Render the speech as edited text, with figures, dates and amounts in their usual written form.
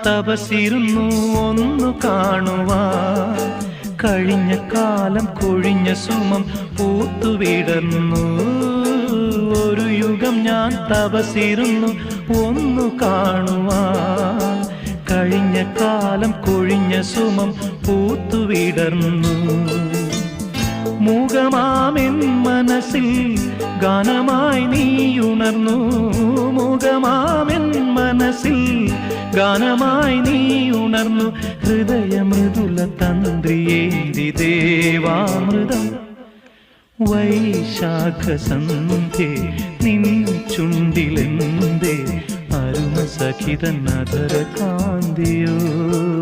തപസിരുന്നു ഒന്നു കാണുവാൻ. കഴിഞ്ഞ കാലം കൊഴിഞ്ഞ സുമം പൂത്തുവിടർന്നു. ഒരു യുഗം ഞാൻ തപസിരുന്നു ഒന്നു കാണുവാൻ. കഴിഞ്ഞ കാലം കൊഴിഞ്ഞ സുമം പൂത്തുവിടർന്നു. മൂകമാമെൻ മനസ്സിൽ ഗാനമായി നീയുണർന്നു. മൂകമാമെൻ മനസ്സിൽ ഗാനമായി നീയുണർന്നു. ഹൃദയമൃദുല തന്ത്രിയേന്തി ദേവാമൃതം. വൈശാഖസന്ധ്യേ നിൻ ചുണ്ടിലെന്തേ അരുണ സഖിതൻ അധര കാന്തിയോ.